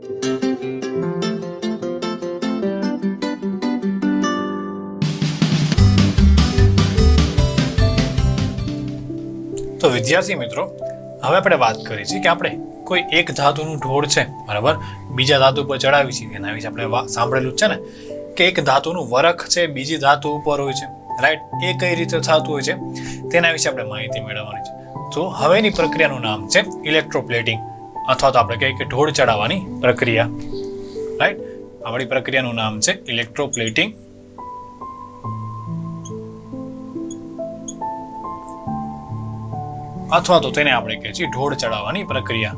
તો વિદ્યાર્થી મિત્રો, હવે આપણે વાત કરી છે કે આપણે કોઈ એક ધાતુનું ઢોળ છે, બરાબર, બીજા ધાતુ પર ચડાવી છે. એના વિશે આપણે સાંભળેલું છે ને કે એક ધાતુનું વરખ છે બીજી ધાતુ ઉપર હોય છે, રાઈટ? એ કઈ રીતે થતું હોય છે તેના વિશે આપણે માહિતી મેળવવાની છે. તો હવેની પ્રક્રિયાનું નામ છે ઇલેક્ટ્રોપ્લેટિંગ, અથવા તો આપણે કહીએ કે ઢોળ ચડાવવાની પ્રક્રિયા, રાઈટ? આપણી પ્રક્રિયાનું નામ છે ઇલેક્ટ્રોપ્લેટિંગ. અથવા તો તેને આપણે કહીએ છીએ ઢોળ ચડાવવાની પ્રક્રિયા.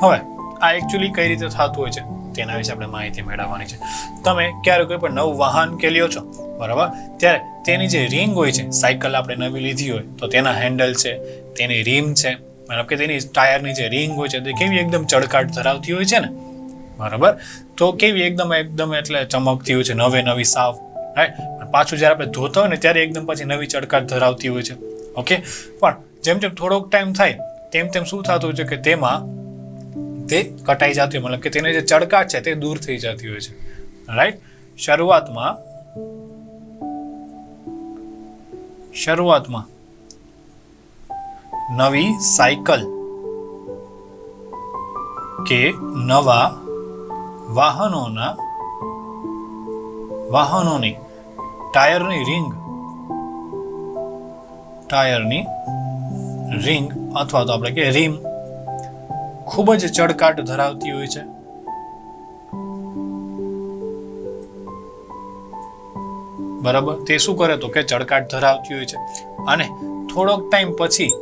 હવે આ એકચ્યુઅલી કઈ રીતે થતું હોય છે તેના વિશે આપણે માહિતી મેળવવાની છે. તમે ક્યારે કોઈ પણ નવું વાહન કે લ્યો છો, બરાબર, ત્યારે તેની જે રિંગ હોય છે, સાયકલ આપણે નવી લીધી હોય તો તેના હેન્ડલ છે, તેની રીમ છે, મતલબ કે તેની ટાયરની જે રિંગ હોય છે તે કેવી એકદમ ચળકાટ ધરાવતી હોય છે ને, બરાબર? તો કેવી એકદમ એટલે ચમકતી હોય છે, નવી સાવ, રાઈટ? પાછું જ્યારે આપણે ધોતા હોય ને ત્યારે એકદમ પછી નવી ચળકાટ ધરાવતી હોય છે. ઓકે, પણ જેમ જેમ થોડોક ટાઈમ થાય તેમ શું થતું હોય છે કે તેમાં તે કટાઈ જતી હોય, મતલબ કે તેની જે ચળકાટ છે તે દૂર થઈ જતી હોય છે, રાઈટ? શરૂઆતમાં નવી સાયકલ કે નવા વાહનોની ટાયરની રિંગ અથવા તો આપણે કે રીમ ખૂબ જ ચળકાટ ધરાવતી હોય છે. બરાબર, તે શું કરે તો કે ચળકાટ ધરાવતી હોય છે. અને થોડોક ટાઈમ પછી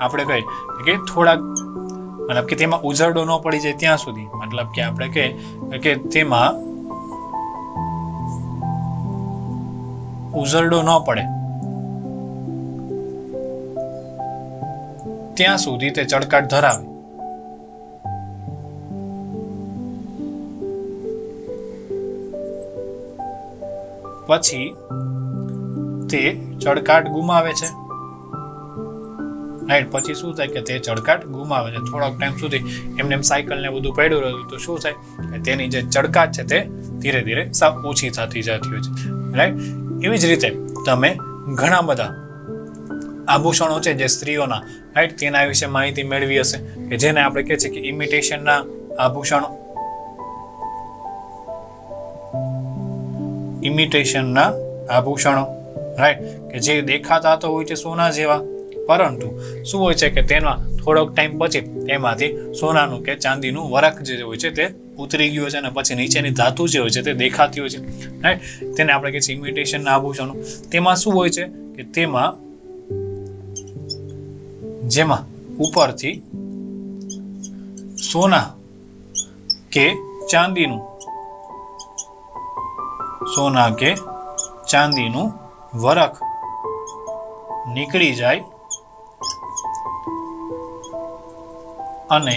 આપણે કહીએ કે થોડાક, મતલબ કે તેમાં ઉઝરડો ન પડી જાય ત્યાં સુધી, મતલબ કે આપણે કે તેમાં ઉઝરડો ન પડે ત્યાં સુધી તે ચળકાટ ધરાવે. પછી તે ચળકાટ ગુમાવે છે, રાઈટ? પછી શું થાય કે તે ચળકાટ ગુમાવે છે. થોડોક ટાઈમ સુધી એમને સાયકલ ને બધું પડ્યું રહ્યું તો શું થાય કે તેની જે ચળકાટ છે તે ધીરે ધીરે સાવ ઓછી થતી જતી હોય છે, રાઈટ? એવી જ રીતે તમે ઘણા બધા આભૂષણો છે જે સ્ત્રીઓના, રાઈટ, તેના વિશે માહિતી મેળવી હશે કે જેને આપણે કહે છે કે ઇમિટેશનના આભૂષણો, રાઈટ, કે જે દેખાતા તો હોય છે સોના જેવા, પરંતુ શું હોય છે કે તેમાં થોડોક ટાઈમ પછી તેમાંથી સોનાનું કે ચાંદીનું વરખ જે હોય છે તે ઉતરી ગયું છે અને પછી નીચેની ધાતુ જે હોય છે તે દેખાતી હોય છે, રાઈટ? તેને આપણે કહીએ છીએ ઇમિટેશનના આભૂષણો. તેમાં શું હોય છે કે જેમાં ઉપરથી સોના કે ચાંદીનું વરખ નીકળી જાય અને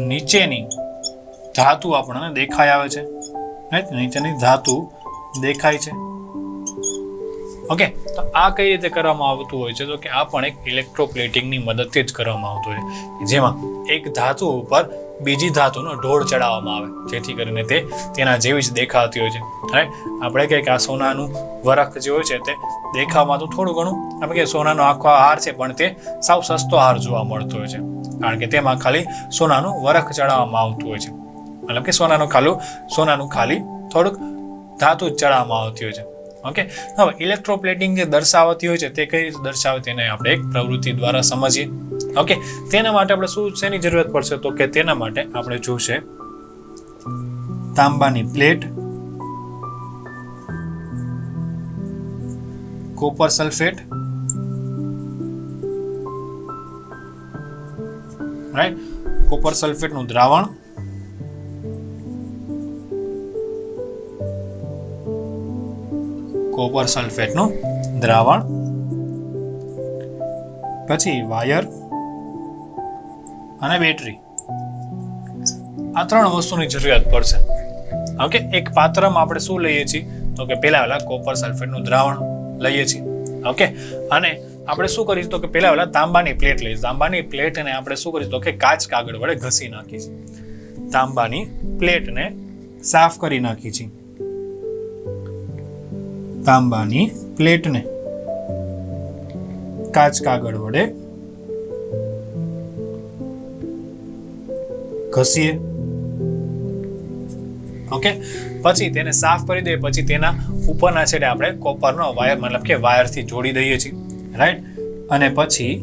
નીચેની ધાતુ આપણને દેખાઈ આવે છે, રાઈટ? નીચેની ધાતુ દેખાય છે. ઓકે, તો આ કઈ રીતે કરવામાં આવતું હોય છે તો કે આ પણ એક ઇલેક્ટ્રોપ્લેટિંગની મદદથી જ કરવામાં આવતું હોય છે, જેમાં એક ધાતુ ઉપર બીજી ધાતુનો ઢોળ ચડાવવામાં આવે જેથી કરીને તે તેના જેવી જ દેખાતી હોય છે, રાઈટ? આપણે કહીએ કે આ સોનાનું વરખ જે હોય છે તે દેખાવામાં તો થોડું ઘણું આપણે કહીએ સોનાનો આખો હાર છે પણ તે સાવ સસ્તો હાર જોવા મળતો હોય છે, કારણ કે તેમાં ખાલી સોનાનું વરખ ચડાવવામાં આવતું હોય છે, મતલબ કે સોનાનું ખાલી થોડુંક ધાતુ જ ચડાવવામાં આવતી હોય છે. ઓકે, હવે ઇલેક્ટ્રોપ્લેટિંગ જે દર્શાવતી હોય છે તે કઈ રીતે દર્શાવે તેને આપણે એક પ્રવૃત્તિ દ્વારા સમજીએ. ઓકે, તેના માટે આપણે શેની જરૂરત પડશે તો કે તેના માટે આપણે જોશે તાંબાની plate, copper sulphate, right? Copper સલ્ફેટનું દ્રાવણ, પછી વાયર અને બેટરી. આ ત્રણ વસ્તુની જરૂરિયાત પડશે. ઓકે, એક પાત્રમાં આપણે શું લઈએ છીએ તો કે પહેલા કોપર સલ્ફેટનું દ્રાવણ લઈએ છીએ. ઓકે, અને આપણે શું કરીશું તો કે પહેલા તાંબાની પ્લેટ લઈશું. તાંબાની પ્લેટને આપણે શું કરીશું તો કે કાચ કાગળ વડે ઘસી નાખીશું. તાંબાની પ્લેટને સાફ કરી નાખીશું. તાંબાની પ્લેટને કાચ કાગળ વડે ઘસીએ. ઓકે, પછી તેને સાફ કરી દઈએ. પછી તેના ઉપરના છેડે આપણે કોપરનો વાયર મતલબ કે વાયરથી જોડી દઈએ છીએ. રાઈટ, અને પછી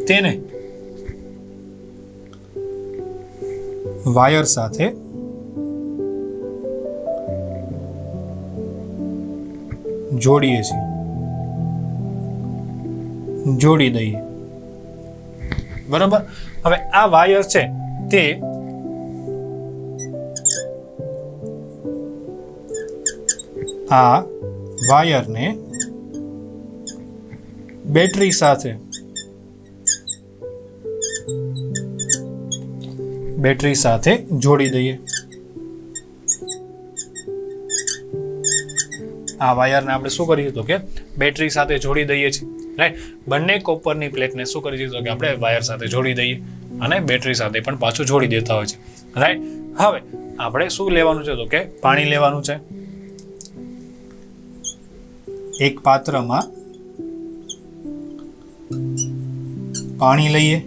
તેને વાયર સાથે જોડીએ છીએ, જોડી દઈએ. બરોબર. હવે આ વાયર છે તે આ વાયરને બેટરી સાથે જોડી દઈએ. આ વાયરને આપણે શું કરીએ તો કે બેટરી સાથે જોડી દઈએ છીએ. રાઈટ, બંને કોપરની પ્લેટને શું કરીએ તો કે આપણે વાયર સાથે જોડી દઈએ અને બેટરી સાથે પણ પાછું જોડી દેતા હોય છે. રાઈટ, હવે આપણે શું લેવાનું છે તો કે પાણી લેવાનું છે. એક પાત્રમાં પાણી લઈએ.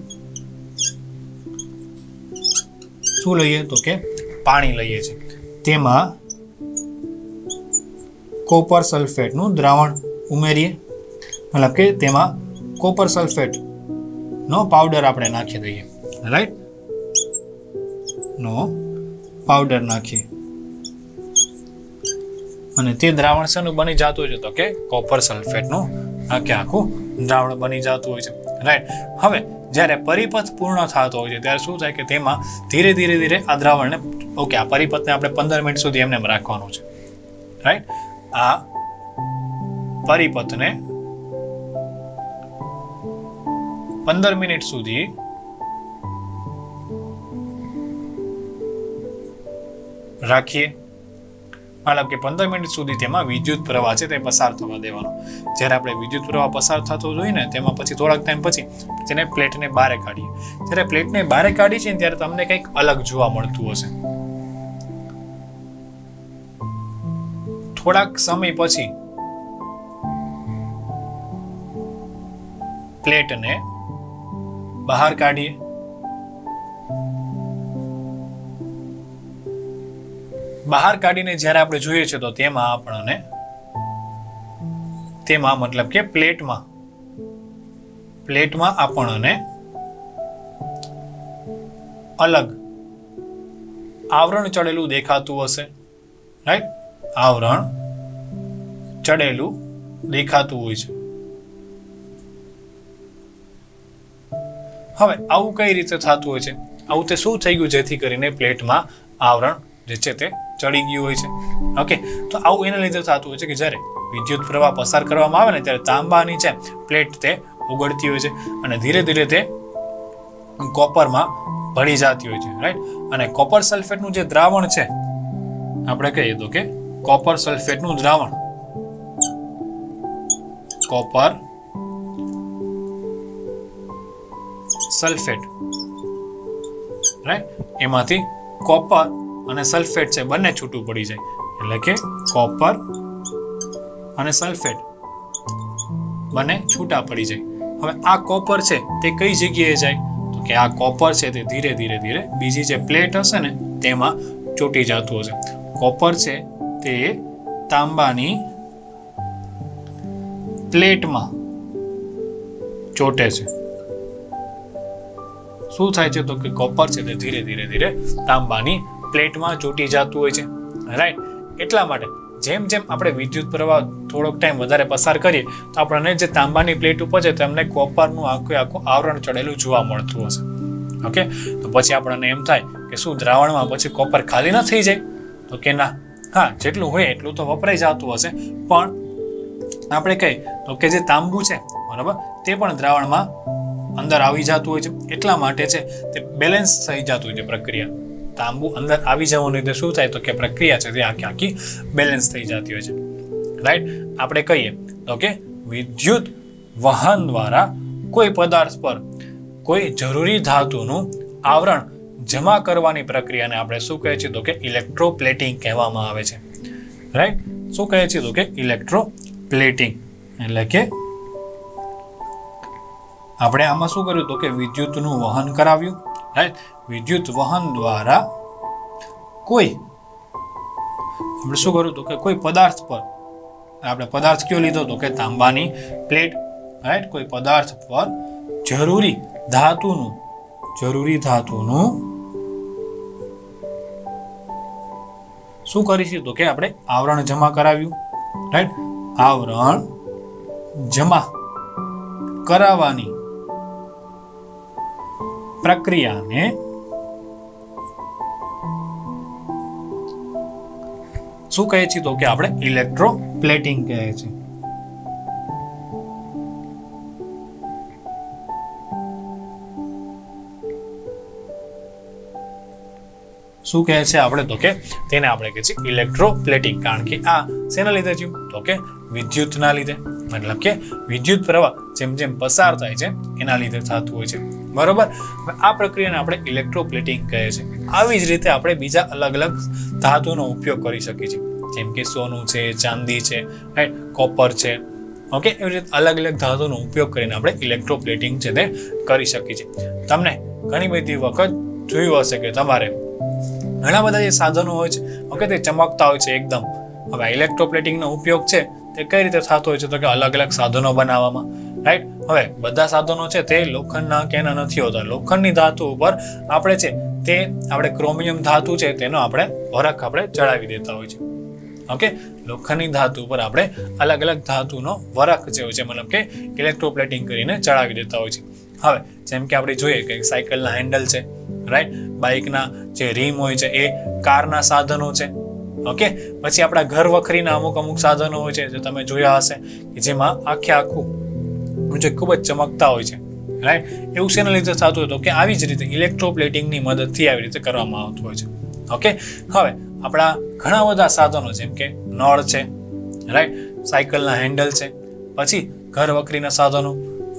શું લઈએ તો કે પાણી લઈએ છીએ. તેમાં કોપર સલ્ફેટનું દ્રાવણ ઉમેરીએ. મતલબ કે તેમાં કોપર સલ્ફેટનો પાવડર આપણે નાખી દઈએ. રાઈટ, નો પાવડર નાખીએ અને તે દ્રાવણ શેનું બની જતું હોય છે તો કે કોપર સલ્ફેટનું આખું દ્રાવણ બની જતું હોય છે. રાઈટ, હવે જ્યારે પરિપથ પૂર્ણ થતો હોય છે ત્યારે શું થાય કે તેમાં ધીરે ધીરે આ દ્રાવણને ઓકે આ પરિપથને આપણે 15 મિનિટ સુધી એમને રાખવાનું છે. રાઈટ, આ પરિપથને 15 મિનિટ સુધી રાખીએ. મતલબ કે 15 મિનિટ સુધી તેમાં વિદ્યુત પ્રવાહ છે તે પસાર થવા દેવાનો. જ્યારે આપણે વિદ્યુત પ્રવાહ પસાર થતો જોઈએ ને તેમાં પછી થોડાક ટાઈમ પછી તેને પ્લેટને બહાર કાઢીએ. જ્યારે પ્લેટને બહાર કાઢી છે ત્યારે તમને કંઈક અલગ જોવા મળતું હશે. થોડાક સમય પછી પ્લેટને બહાર કાઢીએ. બહાર કાઢીને જ્યારે આપણે જોઈએ છે તો તેમાં મતલબ કે પ્લેટમાં આપણને અલગ આવરણ ચડેલું દેખાતું હશે. રાઈટ, આવરણ ચડેલું દેખાતું હોય છે. હવે આવું કઈ રીતે થતું હોય છે? આવું તે શું થઈ ગયું જેથી કરીને પ્લેટમાં આવરણ જે છે તે ચડી ગયું હોય છે. ઓકે, તો આવું એના લીધે થતું હોય છે કે જ્યારે વિદ્યુત પ્રવાહ પસાર કરવામાં આવે ને ત્યારે તાંબાની છે પ્લેટ તે ઓગળતી હોય છે અને ધીરે ધીરે તે કોપરમાં ભળી જતી હોય છે. રાઈટ, અને કોપર સલ્ફેટનું જે દ્રાવણ છે આપણે કહીએ તો કે કોપર સલ્ફેટનું દ્રાવણ કોપર સલ્ફેટ રાઈટ, એમાંથી કોપર અને સલ્ફેટ છે બંને છૂટું પડી જાય. એટલે કે કોપર અને સલ્ફેટ બંને છૂટા પડી જાય. હવે આ કોપર છે તે કઈ જગ્યાએ જાય તો કે આ કોપર છે તે ધીરે ધીરે બીજી જે પ્લેટ હશે ને તેમાં ચોંટી જતું હશે. કોપર છે તે તાંબાની પ્લેટમાં ચોંટે છે. શું થાય છે તો કે કોપર છે તે ધીરે ધીરે તાંબાની પ્લેટમાં ચોંટી જતું હોય છે. રાઈટ, એટલા માટે જેમ જેમ આપણે વિદ્યુત પ્રવાહ થોડોક ટાઈમ વધારે પસાર કરીએ તો આપણને જે તાંબાની પ્લેટ ઉપર છે તેમને કોપરનું આખું આવરણ ચડેલું જોવા મળતું હશે. ઓકે, તો પછી આપણને એમ થાય કે શું દ્રાવણમાં પછી કોપર ખાલી ન થઈ જાય તો કે ના, હા જેટલું હોય એટલું તો વપરાઈ જતું હશે, પણ આપણે કહીએ તો કે જે તાંબુ છે બરાબર તે પણ દ્રાવણમાં અંદર આવી જતું હોય છે. એટલા માટે છે તે બેલેન્સ થઈ જતું હોય છે પ્રક્રિયા. તાંબુ અંદર આવી જવાનું લીધે શું થાય તો કે પ્રક્રિયા છે તે આખી બેલેન્સ થઈ જતી હોય છે, રાઈટ. આપણે કહીએ તો કે વિદ્યુત વહન દ્વારા કોઈ પદાર્થ પર કોઈ જરૂરી ધાતુનું આવરણ જમા કરવાની પ્રક્રિયાને આપણે શું કહે છે તો કે ઇલેક્ટ્રોપ્લેટિંગ કહેવામાં આવે છે, રાઈટ. શું કહે છે તો કે ઇલેક્ટ્રોપ્લેટિંગ એટલે કે આપણે આમાં શું કર્યું તો કે વિદ્યુતનું વહન કરાવ્યું, રાઈટ. વિદ્યુત વહન દ્વારા કોઈ આપણે શું કર્યું તો કે કોઈ પદાર્થ પર, આપણે પદાર્થ કયો લીધો તો કે તાંબાની પ્લેટ, રાઈટ. કોઈ પદાર્થ પર જરૂરી ધાતુનું શું કરીશું તો કે આપણે આવરણ જમા કરાવ્યું, રાઈટ. આવરણ જમા કરાવવાની પ્રક્રિયાને શું કહે છે તો કે આપણે ઇલેક્ટ્રોપ્લેટિંગ કહે છે. શું કહે છે આપણે તો કે તેને આપણે કહે છે ઇલેક્ટ્રોપ્લેટિંગ. કારણ કે આ શેના લીધે થયું તો કે વિદ્યુતના લીધે, મતલબ કે વિદ્યુત પ્રવાહ જેમ જેમ પસાર થાય છે એના લીધે થતું હોય છે, બરોબર. આ પ્રક્રિયાને આપણે ઇલેક્ટ્રોપ્લેટિંગ કહે છે. આવી જ રીતે આપણે બીજા અલગ અલગ ધાતુનો ઉપયોગ કરી શકીએ છીએ, જેમ કે સોનું છે, ચાંદી છે, રાઈટ, કોપર છે, ઓકે. એવી રીતે અલગ અલગ ધાતુનો ઉપયોગ કરીને આપણે ઇલેક્ટ્રોપ્લેટિંગ છે તે કરી શકીએ છીએ. તમને ઘણી બધી વખત જોયું હશે કે તમારે ઘણા બધા જે સાધનો હોય છે, ઓકે, તે ચમકતા હોય છે એકદમ. હવે ઇલેક્ટ્રોપ્લેટિંગનો ઉપયોગ છે તે કઈ રીતે થતો હોય છે તો કે અલગ અલગ સાધનો બનાવવામાં, રાઈટ. હવે બધા સાધનો છે તે લોખંડના કે એના નથી હોતા. લોખંડની ધાતુ ઉપર આપણે છે તે આપણે ક્રોમિયમ ધાતુ છે તેનો આપણે વરખ આપણે ચડાવી દેતા હોય છે, ઓકે. લોખંડની ધાતુ ઉપર આપણે અલગ અલગ ધાતુનો વરખ જે હોય છે મતલબ કે ઇલેક્ટ્રોપ્લેટિંગ કરીને ચડાવી દેતા હોય છે. હવે જેમ કે આપણે જોઈએ કે સાયકલના હેન્ડલ છે, રાઈટ. બાઇકના જે રીમ હોય છે એ કારના સાધનો છે, ઓકે. પછી આપણા ઘર વખરીના અમુક સાધનો હોય છે જે તમે જોયા હશે કે જેમાં આખું જે ખૂબ જ ચમકતા હોય છે, રાઈટ. એવું શેના લીધે થતું હોય તો કે આવી જ રીતે ઇલેક્ટ્રોપ્લેટિંગની મદદથી આવી રીતે કરવામાં આવતું હોય છે, ઓકે. હવે આપણા ઘણા બધા સાધનો જેમ કે નળ છે, રાઈટ, સાયકલના હેન્ડલ છે, પછી ઘર વખરીના સાધનો,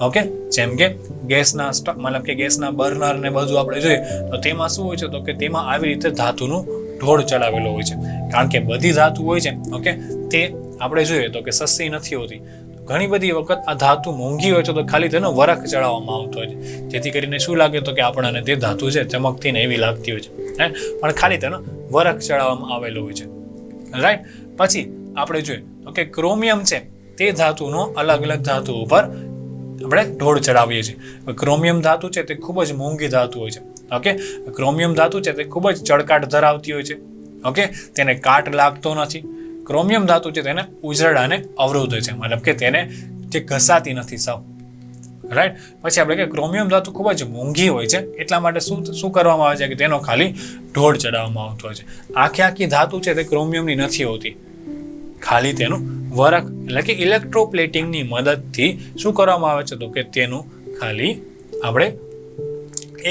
ઓકે, જેમ કે ગેસના મતલબ કે ગેસના બર્નર ને બધું આપણે જોઈએ તો તેમાં શું હોય છે તો કે તેમાં આવી રીતે ધાતુનું ઢોળ ચડાવેલો હોય છે. કારણ કે બધી ધાતુ હોય છે, ઓકે, તે આપણે જોઈએ તો કે સસ્તી નથી હોતી. ઘણી બધી વખત આ ધાતુ મોંઘી હોય છે તો ખાલી તેનો વરખ ચડાવવામાં આવતો હોય છે, જેથી કરીને શું લાગે તો કે આપણને તે ધાતુ છે ચમકતી ને એવી લાગતી હોય છે, પણ ખાલી તેનો વરખ ચડાવવામાં આવેલો હોય છે, રાઈટ. પછી આપણે જોઈએ તો કે ક્રોમિયમ છે તે ધાતુનો અલગ અલગ ધાતુ ઉપર આપણે ઢોળ ચડાવીએ છીએ. ક્રોમિયમ ધાતુ છે તે ખૂબ જ મોંઘી ધાતુ હોય છે, ઓકે. ક્રોમિયમ ધાતુ છે તે ખૂબ જ ચળકાટ ધરાવતી હોય છે, ઓકે. તેને કાટ લાગતો નથી. ક્રોમિયમ ધાતુ છે તેને ઉજરડાને અવરોધે છે, મતલબ કે તેને જે ઘસાતી નથી સાવ, રાઈટ. પછી આપણે કે ક્રોમિયમ ધાતુ ખૂબ જ મોંઘી હોય છે એટલા માટે શું કરવામાં આવે છે કે તેનો ખાલી ઢોળ ચડાવવામાં આવતો હોય છે. આખી ધાતુ છે તે ક્રોમિયમની નથી હોતી, ખાલી તેનું વરખ એટલે કે ઇલેક્ટ્રોપ્લેટિંગની મદદથી શું કરવામાં આવે છે તો કે તેનું ખાલી આપણે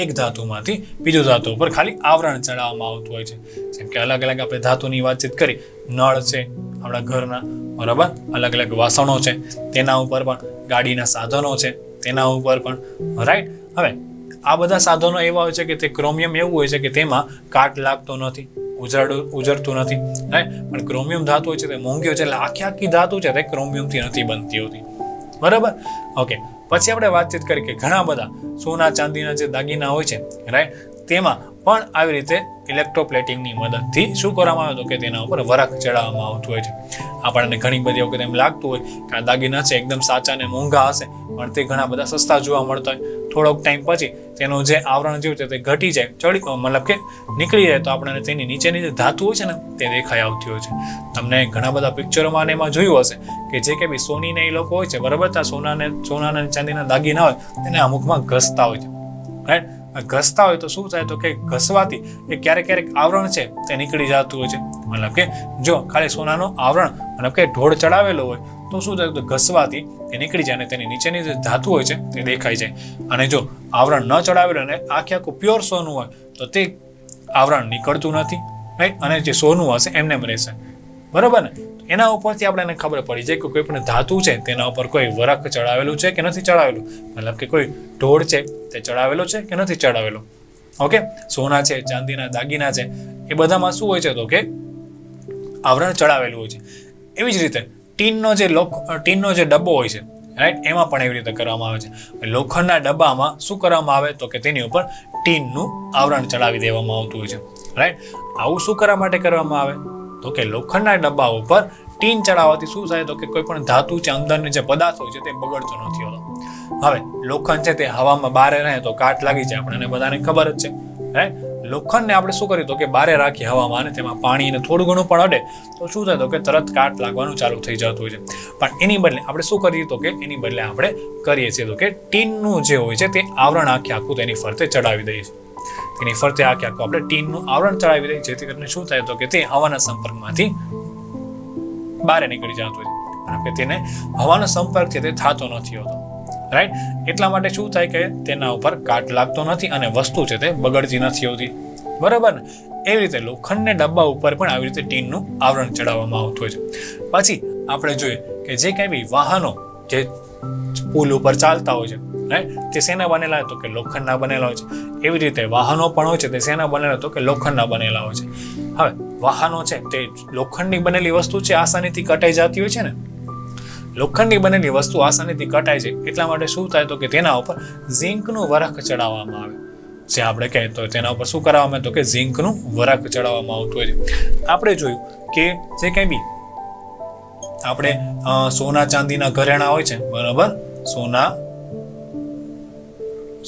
એક ધાતુમાંથી બીજું ધાતુ ઉપર ખાલી આવરણ ચડાવવામાં આવતું હોય છે. જેમ કે અલગ અલગ આપણે ધાતુની વાતચીત કરી, નળ છે આપણા ઘરના, બરાબર, અલગ અલગ વાસણો છે તેના ઉપર પણ, ગાડીના સાધનો છે તેના ઉપર પણ, રાઈટ. હવે આ બધા સાધનો એવા હોય છે કે તે ક્રોમિયમ એવું હોય છે કે તેમાં કાટ લાગતો નથી, ઉજરતું નથી, રાઈટ. પણ ક્રોમિયમ ધાતુ હોય છે તે મોંઘી હોય છે એટલે આખી ધાતુ છે તે ક્રોમિયમથી નથી બનતી હોતી, બરાબર, ઓકે. પછી આપણે વાતચીત કરી કે ઘણા બધા સોના ચાંદીના જે દાગીના હોય છે, રાઈટ, તેમાં પણ આવી રીતે ઇલેક્ટ્રોપ્લેટિંગની મદદથી શું કરવામાં આવે તો કે તેના ઉપર વરખ ચડાવવામાં આવતું હોય છે. આપણને ઘણી બધી વખત એમ લાગતું હોય કે આ દાગીના છે એકદમ સાચા ને મોંઘા હશે, પણ તે ઘણા બધા સસ્તા જોવા મળતા હોય. થોડોક ટાઈમ પછી તેનું જે આવરણ જેવું છે તે ઘટી જાય, મતલબ કે નીકળી જાય તો આપણને તેની નીચેની જે ધાતુ હોય છે ને તે દેખાઈ આવતી હોય છે. તમને ઘણા બધા પિક્ચરોમાં એમાં જોયું હશે કે જે કે સોનીને એ લોકો હોય છે, બરાબર, ત્યાં સોનાના ચાંદીના દાગીના હોય તેને અમુકમાં ઘસતા હોય છે, રાઈટ. ઘસતા હોય તો શું થાય તો કે ઘસવાથી એ ક્યારેક આવરણ છે તે નીકળી જતું હોય છે. મતલબ કે જો ખાલી સોનાનો આવરણ મતલબ કે ઢોળ ચડાવેલો હોય તો શું થાય તો ઘસવાથી તે નીકળી જાય અને તેની નીચેની જે ધાતુ હોય છે તે દેખાઈ જાય. અને જો આવરણ ન ચડાવેલું અને આખું પ્યોર સોનું હોય તો તે આવરણ નીકળતું નથી, રાઈટ, અને જે સોનું હશે એમને એમ રહેશે, બરોબર ને. એના ઉપરથી આપણને ખબર પડી જાય કે કોઈ પણ ધાતુ છે તેના ઉપર કોઈ વરખ ચડાવેલું છે કે નથી ચડાવેલું, મતલબ કે કોઈ ઢોળ છે તે ચડાવેલો છે કે નથી ચડાવેલો. ઓકે, સોના છે, ચાંદીના દાગીના છે, એ બધામાં શું હોય છે તો કે આવરણ ચડાવેલું હોય છે. એવી જ રીતે ટીનનો જે ડબ્બો હોય છે, રાઈટ, એમાં પણ એવી રીતે કરવામાં આવે છે. લોખંડના ડબ્બામાં શું કરવામાં આવે તો કે તેની ઉપર ટીનનું આવરણ ચડાવી દેવામાં આવતું હોય છે, રાઈટ. આવું શું કરવા માટે કરવામાં આવે તો કે લોખંડના ડબ્બા ઉપર ટીન ચડાવવાથી શું થાય તો કે કોઈ પણ ધાતુ છે, અંદરની જે પદાર્થ હોય છે તે બગડતો નથી હોતો. હવે લોખંડ છે તે હવામાં બારે રહે તો કાટ લાગી જાય, આપણને બધાને ખબર જ છે, રાઈટ. લોખંડને આપણે શું કર્યું તો કે બારે રાખી હવામાં, અને તેમાં પાણીને થોડું ઘણું પણ અડે તો શું થાય તો કે તરત કાટ લાગવાનું ચાલુ થઈ જતું હોય છે. પણ એની બદલે આપણે શું કરીએ તો કે એની બદલે આપણે કરીએ છીએ તો કે ટીનનું જે હોય છે તે આવરણ આખું તેની ફરતે ચડાવી દઈએ છીએ. તેની ફરતે આખું આપણે ટીનનું આવરણ ચડાવી દઈએ, જેથી કરીને શું થાય તો કે તે હવાના સંપર્કમાંથી બહાર નીકળી જતું હોય છે, કારણ કે તેને હવાનો સંપર્ક છે તે થતો નથી હોતો, રાઈટ. એટલા માટે શું થાય કે તેના ઉપર કાટ લાગતો નથી અને વસ્તુ છે તે બગડતી નથી હોતી, બરાબર ને. એવી રીતે લોખંડના ડબ્બા ઉપર પણ આવી રીતે ટીનનું આવરણ ચડાવવામાં આવતું હોય છે. પછી આપણે જોઈએ કે જે કંઈ બી વાહનો જે પુલ ઉપર ચાલતા હોય છે, રાઈટ, તે શેના બનેલા તો કે લોખંડના બનેલા હોય છે. એવી રીતે વાહનો પણ હોય છે તે શેના બનેલા તો કે લોખંડના બનેલા હોય છે. હવે વાહનો છે તે લોખંડની બનેલી વસ્તુ છે, આસાનીથી કટાઈ જતી હોય છે ને. લોખંડની બનેલી વસ્તુ આસાનીથી કટાય છે, એટલા માટે શું થાય તો કે તેના ઉપર ઝીંકનું વરખ ચડાવવામાં આવે જે આપણે કહીએ તો તેના ઉપર શું કરવામાં આવે તો કે ઝીંકનું વરખ ચડાવવામાં આવતું હોય છે. આપણે જોયું કે જે કંઈ બી આપણે સોના ચાંદીના ઘરેણા હોય છે, બરાબર, સોના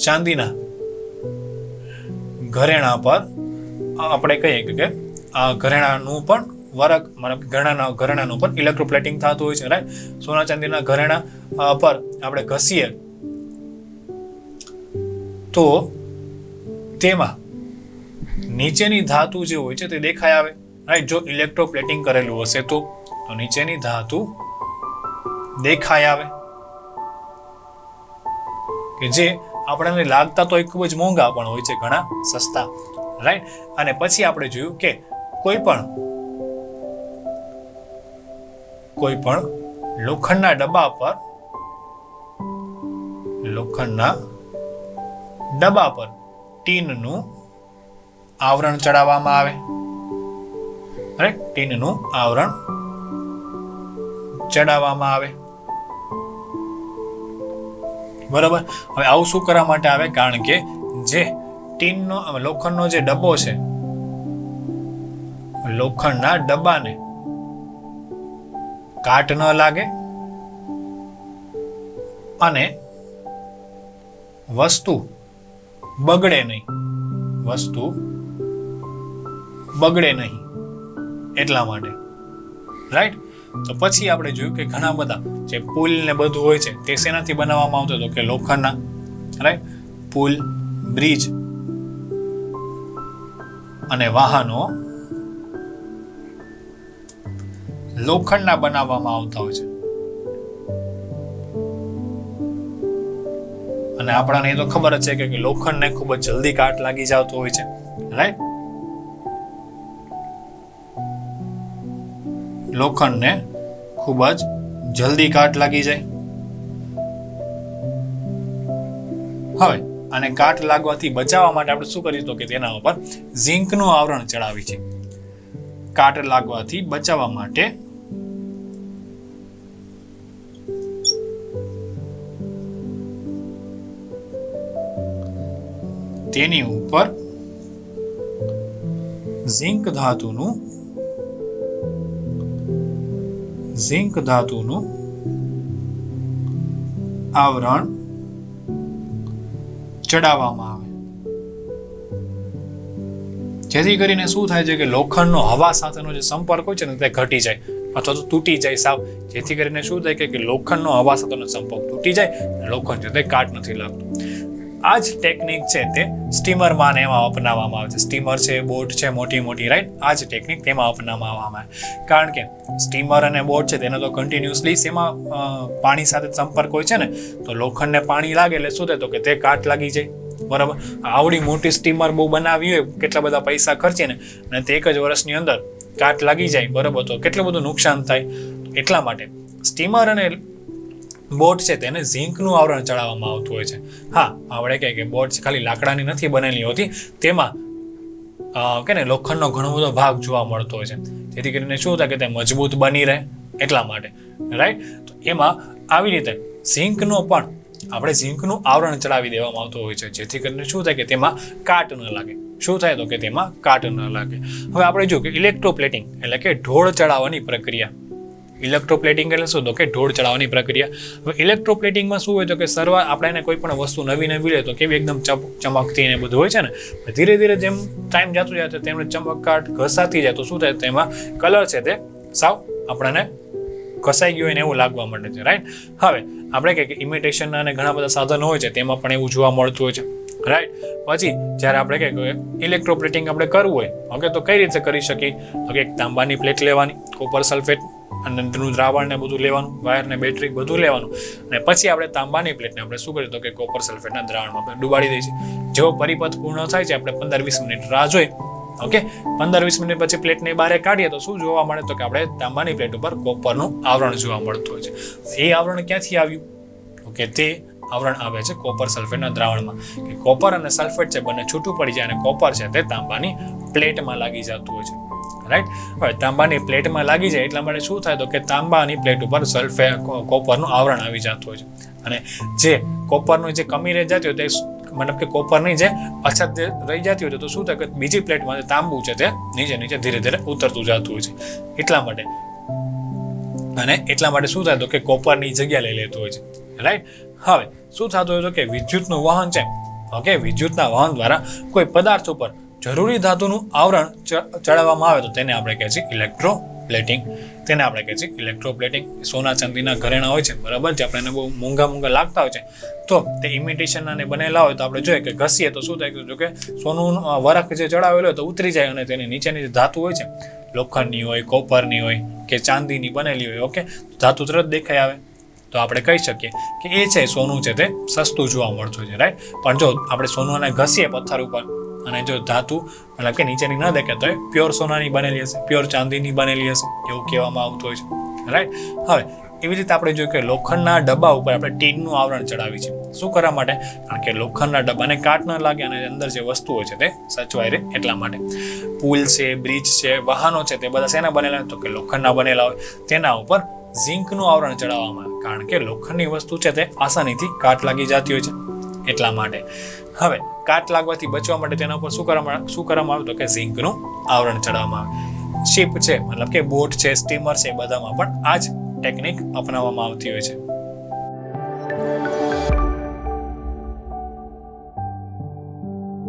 ચાંદીના ઘરેણા પર આપણે કહીએ કે આ ઘરેણાનું પણ વરખ, મતલબ ઘરેણાનું પણ ઇલેક્ટ્રોપ્લેટિંગ થતું હોય છે, રાઈટ. સોના ચાંદીના ઘરેણા પર આપણે ઘસીએ તો તેમાં નીચેની ધાતુ જે હોય છે તે દેખાઈ આવે, રાઈટ. જો ઇલેક્ટ્રોપ્લેટિંગ કરેલું હશે તો નીચેની ધાતુ દેખાઈ આવે કે જે આપણને લાગતા તો ખૂબ જ મોંઘા પણ હોય છે, ઘણા સસ્તા, રાઈટ. અને પછી આપણે જોયું કે કોઈ પણ લોખંડના ડબ્બા પર ટીનનું આવરણ ચડાવવામાં આવે, રાઈટ, ટીનનું આવરણ ચડાવવામાં આવે, બરાબર. હવે આવું શું કરવા માટે આવે, કારણ કે જે લોખંડનો જે ડબ્બો છે, લોખંડના ડબ્બાને કાટ ન લાગે અને વસ્તુ બગડે નહીં, એટલા માટે, રાઈટ. તો પછી આપણે જોયું કે ઘણા બધા જે પુલ ને બધું હોય છે તે શેનાથી બનાવવામાં આવતું હતું કે લોખંડના, રાઈટ. પુલ, બ્રિજ અને વાહનો લોખંડના બનાવવામાં આવતા હોય છે. અને આપણને એ તો ખબર જ છે કે લોખંડને ખૂબ જ જલ્દી કાટ લાગી જતો હોય છે, રાઈટ. લોખંડને ખૂબ જ જલ્દી કાટ લાગી જાય. હવે આને કાટ લાગવાથી બચાવવા માટે આપણે શું કરીએ તો કે તેના ઉપર ઝીંકનું આવરણ ચડાવી છે. કાટ લાગવાથી બચાવવા માટે તેની ઉપર ઝીંક ધાતુનું આવરણ ચડાવવામાં આવે, જેથી કરીને શું થાય છે કે લોખંડનો હવા સાથેનો જે સંપર્ક હોય છે ને તે ઘટી જાય અથવા તો તૂટી જાય સાવ, જેથી કરીને શું થાય કે લોખંડનો હવા સાથેનો સંપર્ક તૂટી જાય, લોખંડ છે તે કાટ નથી લાગતું. આ જ ટેકનિક છે તે સ્ટીમરમાં ને એમાં અપનાવવામાં આવે છે. સ્ટીમર છે, બોટ છે, મોટી, રાઈટ. આ જ ટેકનિક તેમાં અપનાવવામાં આવે, કારણ કે સ્ટીમર અને બોટ છે તેને તો કન્ટિન્યુઅસલી એમાં પાણી સાથે સંપર્ક હોય છે ને, તો લોખંડને પાણી લાગે એટલે શું થાય તો કે તે કાટ લાગી જાય, બરાબર. આવડી મોટી સ્ટીમર બહુ બનાવી હોય, કેટલા બધા પૈસા ખર્ચીને, અને તે 1 જ વર્ષની અંદર કાટ લાગી જાય, બરાબર, તો કેટલું બધું નુકસાન થાય. એટલા માટે સ્ટીમર અને બોટ છે તેને ઝીંકનું આવરણ ચડાવવામાં આવતું હોય છે. હા, આપણે કે બોટ ખાલી લાકડાની નથી બનેલી હોતી, તેમાં કે ને લોખંડનો ઘણો બધો ભાગ જોવા મળતો હોય છે, જેથી કરીને શું થાય કે તે મજબૂત બની રહે, એટલા માટે, રાઈટ. તો એમાં આવી રીતે ઝીંકનો પણ આપણે ઝીંકનું આવરણ ચડાવી દેવામાં આવતું હોય છે, જેથી કરીને શું થાય કે તેમાં કાટ ન લાગે. શું થાય તો કે તેમાં કાટ ન લાગે. હવે આપણે જો કે ઇલેક્ટ્રોપ્લેટિંગ એટલે કે ઢોળ ચડાવવાની પ્રક્રિયા. ઇલેક્ટ્રોપ્લેટિંગ એટલે શું તો કે ઢોળ ચડાવવાની પ્રક્રિયા. હવે ઇલેક્ટ્રોપ્લેટિંગમાં શું હોય તો કે આપણે એને કોઈ પણ વસ્તુ નવી લે તો કેવી એકદમ ચમકતી ને બધું હોય છે ને, ધીરે ધીરે જેમ ટાઈમ જતો જાય તો તેમને ચમકકાટ ઘસાતી જાય તો શું થાય, તેમાં કલર છે તે સાવ આપણને ઘસાઈ ગયો હોય ને એવું લાગવા માંડે છે, રાઈટ. હવે આપણે કે ઇમિટેશન અને ઘણા બધા સાધનો હોય છે તેમાં પણ એવું જોવા મળતું હોય છે, રાઈટ. પછી જ્યારે આપણે કે ઇલેક્ટ્રોપ્લેટિંગ આપણે કરવું હોય, ઓકે, તો કઈ રીતે કરી શકીએ તો કે એક તાંબાની પ્લેટ લેવાની, કોપર સલ્ફેટ અને તેનું દ્રાવણ ને બધું લેવાનું, વાયર ને બેટરી બધું લેવાનું, અને પછી આપણે તાંબાની પ્લેટને આપણે શું કરીએ તો કે કોપર સલ્ફેટના દ્રાવણમાં આપણે ડુબાડી દઈએ છીએ. જેવો પરિપથ પૂર્ણ થાય છે આપણે 15-20 મિનિટ રાહ જોઈ, ઓકે. 15-20 મિનિટ પછી પ્લેટને બહાર કાઢીએ તો શું જોવા મળે તો કે આપણે તાંબાની પ્લેટ ઉપર કોપરનું આવરણ જોવા મળતું હોય છે. એ આવરણ ક્યાંથી આવ્યું તો કે તે આવરણ આવે છે કોપર સલ્ફેટના દ્રાવણમાં, કે કોપર અને સલ્ફેટ છે બંને છૂટું પડી જાય અને કોપર છે તે તાંબાની પ્લેટમાં લાગી જતું હોય છે, રાઈટ. હવે તાંબાની પ્લેટમાં લાગી જાય એટલા માટે શું થાય તો કે તાંબાની પ્લેટ ઉપર કોપરનું આવરણ આવી જતું હોય છે, અને જે કોપરનું જે કમી રહી જતી હોય તે મતલબ કે કોપરની જે અછત રહી જતી હોય તો શું થાય કે બીજી પ્લેટમાં તાંબુ છે તે નીચે ધીરે ધીરે ઉતરતું જતું હોય છે, એટલા માટે. અને એટલા માટે શું થાય તો કે કોપરની જગ્યા લઈ લેતું હોય છે, રાઈટ. હવે શું થતું હોય તો કે વિદ્યુતનું વહન છે, ઓકે, વિદ્યુતના વહન દ્વારા કોઈ પદાર્થ ઉપર જરૂરી ધાતુનું આવરણ ચડાવવામાં આવે તો તેને આપણે કહે છે ઇલેક્ટ્રોપ્લેટિંગ. તેને આપણે કહે છે ઇલેક્ટ્રોપ્લેટિંગ. સોના ચાંદીના ઘરેણા હોય છે, બરાબર, જે આપણે એને બહુ મોંઘા લાગતા હોય છે, તો તે ઇમિટેશનના ને બનેલા હોય તો આપણે જોઈએ કે ઘસીએ તો શું થાય કે સોનું વરખ જે ચડાવેલો હોય તો ઉતરી જાય, અને તેની નીચેની જે ધાતુ હોય છે, લોખંડની હોય, કોપરની હોય કે ચાંદીની બનેલી હોય, ઓકે, ધાતુ તરત દેખાઈ આવે તો આપણે કહી શકીએ કે એ છે સોનું છે તે સસ્તું જોવા મળતું છે, રાઈટ. પણ જો આપણે સોનાને ઘસીએ પથ્થર ઉપર અને જો ધાતુ મતલબ કે નીચેની ન દેખાય તો એ પ્યોર સોનાની બનેલી હશે, પ્યોર ચાંદીની બનેલી હશે, એવું કહેવામાં આવતું હોય છે, રાઈટ. હવે એવી રીતે આપણે જોઈએ કે લોખંડના ડબ્બા ઉપર આપણે ટીનનું આવરણ ચડાવી છે. શું કરવા માટે? કારણ કે લોખંડના ડબ્બાને કાટ ન લાગે અને અંદર જે વસ્તુ હોય છે તે સચવાઈ રહે એટલા માટે. પુલ છે, બ્રિજ છે, વાહનો છે, તે બધા શેના બનેલા તો કે લોખંડના બનેલા હોય. તેના ઉપર ઝીંકનું આવરણ ચડાવવામાં આવે, કારણ કે લોખંડની વસ્તુ છે તે આસાનીથી કાટ લાગી જતી હોય છે એટલા માટે. હવે કાટ લાગવાથી બચવા માટે તેના ઉપર શું કરવામાં આવે તો કે ઝીંકનું આવરણ ચડાવવામાં આવે. શિપ છે મતલબ કે બોટ છે, સ્ટીમર છે, બધામાં પણ આ જ ટેકનિક અપનાવવામાં આવતી હોય છે.